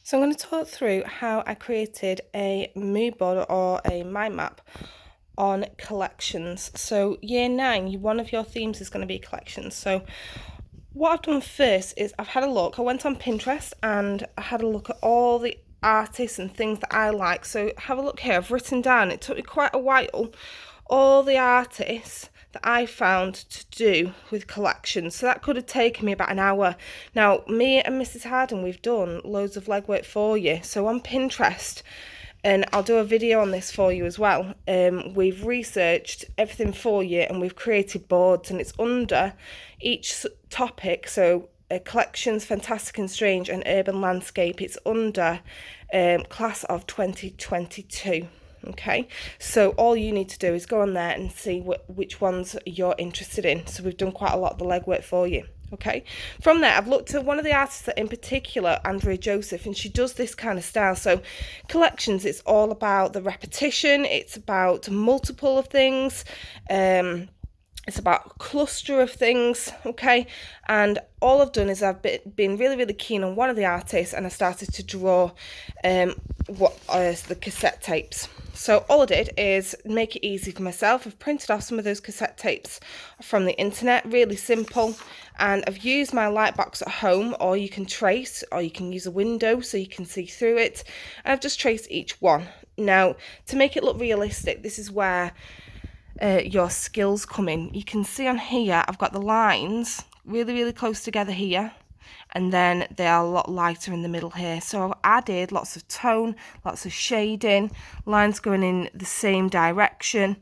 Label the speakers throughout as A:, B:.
A: So I'm going to talk through how I created a mood board or a mind map on collections. So year 9, one of your themes is going to be collections. So what I've done first is I've had a look. I went on Pinterest and I had a look at all the artists and things that I like. So have a look here. I've written down, it took me quite a while, all the artists that I found to do with collections. So that could have taken me about an hour. Now, me and Mrs. Harden, we've done loads of legwork for you. So on Pinterest, and I'll do a video on this for you as well. We've researched everything for you and we've created boards, and it's under each topic. So collections, fantastic and strange, and urban landscape. It's under class of 2022. Okay, so all you need to do is go on there and see which ones you're interested in. So we've done quite a lot of the legwork for you. Okay, from there I've looked at one of the artists in particular, Andrea Joseph, and she does this kind of style. So collections, it's all about the repetition, it's about multiple of things, it's about a cluster of things, okay? And all I've done is I've been really, really keen on one of the artists, and I started to draw the cassette tapes. So all I did is make it easy for myself. I've printed off some of those cassette tapes from the internet, really simple. And I've used my light box at home, or you can trace, or you can use a window so you can see through it. And I've just traced each one. Now, to make it look realistic, this is where your skills come in. You can see on here I've got the lines really, really close together here, and then they are a lot lighter in the middle here. So I've added lots of tone, lots of shading, lines going in the same direction,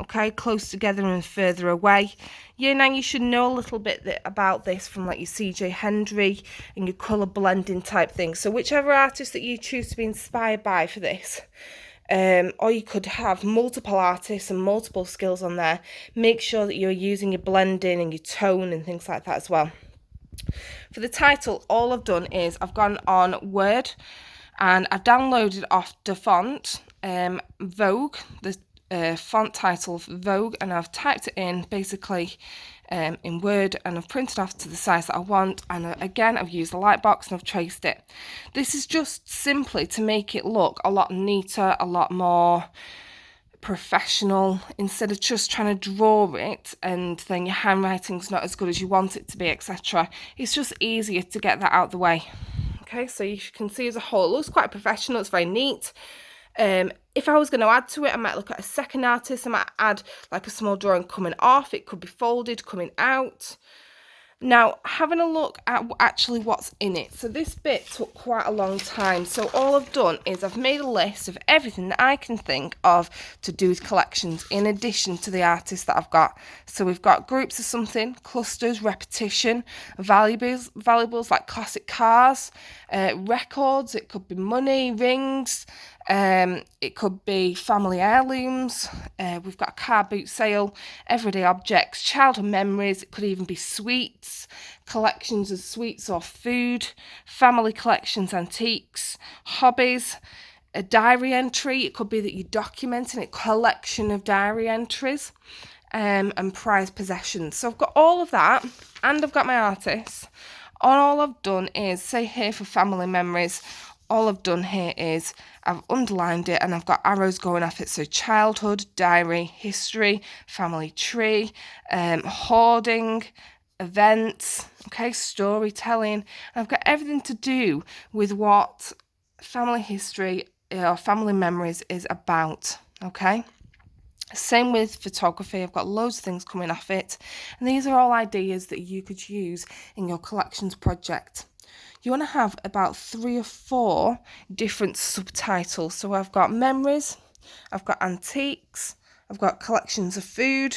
A: okay, close together and further away. Yeah, now you should know a little bit about this from like your CJ Hendry and your colour blending type thing. So whichever artist that you choose to be inspired by for this, or you could have multiple artists and multiple skills on there. Make sure that you're using your blending and your tone and things like that as well. For the title, all I've done is I've gone on Word and I've downloaded off the font, Vogue, the font title of Vogue, and I've typed it in basically in Word, and I've printed off to the size that I want, and again I've used the light box and I've traced it. This is just simply to make it look a lot neater, a lot more professional, instead of just trying to draw it and then your handwriting's not as good as you want it to be, etc. It's just easier to get that out the way. Okay, so you can see as a whole it looks quite professional, it's very neat. If I was going to add to it, I might look at a second artist. I might add like a small drawing coming off. It could be folded, coming out. Now, having a look at actually what's in it. So this bit took quite a long time. So all I've done is I've made a list of everything that I can think of to do with collections in addition to the artists that I've got. So we've got groups of something, clusters, repetition, valuables like classic cars, records, it could be money, rings, it could be family heirlooms, we've got a car boot sale, everyday objects, childhood memories, it could even be sweets, collections of sweets or food, family collections, antiques, hobbies, a diary entry, it could be that you're documenting a collection of diary entries, and prized possessions. So I've got all of that, and I've got my artists. All I've done is, say here for family memories, all I've done here is I've underlined it and I've got arrows going off it. So childhood, diary, history, family tree, hoarding, events, okay, storytelling. And I've got everything to do with what family history or family memories is about, okay? Same with photography, I've got loads of things coming off it. And these are all ideas that you could use in your collections project. You want to have about 3 or 4 different subtitles. So I've got memories, I've got antiques, I've got collections of food,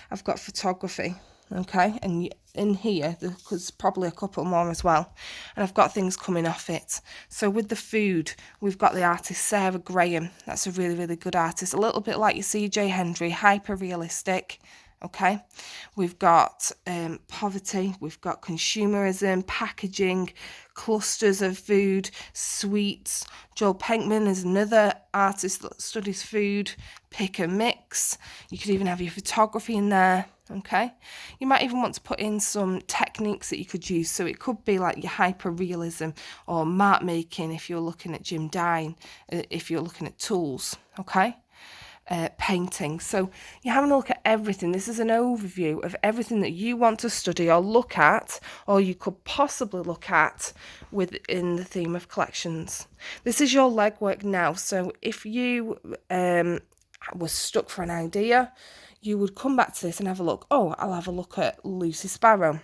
A: I've got photography, okay? And in here, there's probably a couple more as well. And I've got things coming off it. So with the food, we've got the artist Sarah Graham. That's a really, really good artist. A little bit like your CJ Hendry, hyper realistic. Okay, we've got poverty, we've got consumerism, packaging, clusters of food, sweets. Joel Penkman is another artist that studies food, pick and mix. You could even have your photography in there. Okay, you might even want to put in some techniques that you could use. So it could be like your hyper realism or mark making if you're looking at Jim Dine, if you're looking at tools. Okay. Painting. So you're having a look at everything. This is an overview of everything that you want to study or look at, or you could possibly look at within the theme of collections. This is your legwork now. So if you was stuck for an idea, you would come back to this and have a look. Oh, I'll have a look at Lucy Sparrow.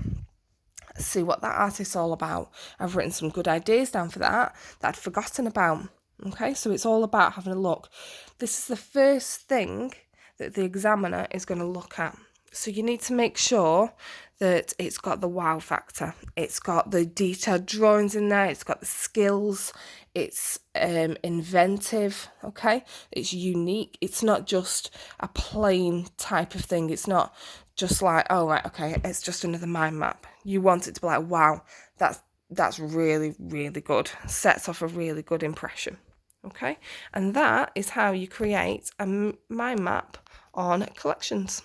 A: See what that artist's all about. I've written some good ideas down for that I'd forgotten about. Okay, so it's all about having a look. This is the first thing that the examiner is going to look at. So you need to make sure that it's got the wow factor. It's got the detailed drawings in there. It's got the skills. It's inventive, okay? It's unique. It's not just a plain type of thing. It's not just like, oh, right, okay, it's just another mind map. You want it to be like, wow, that's really, really good. Sets off a really good impression. Okay, and that is how you create a mind map on collections.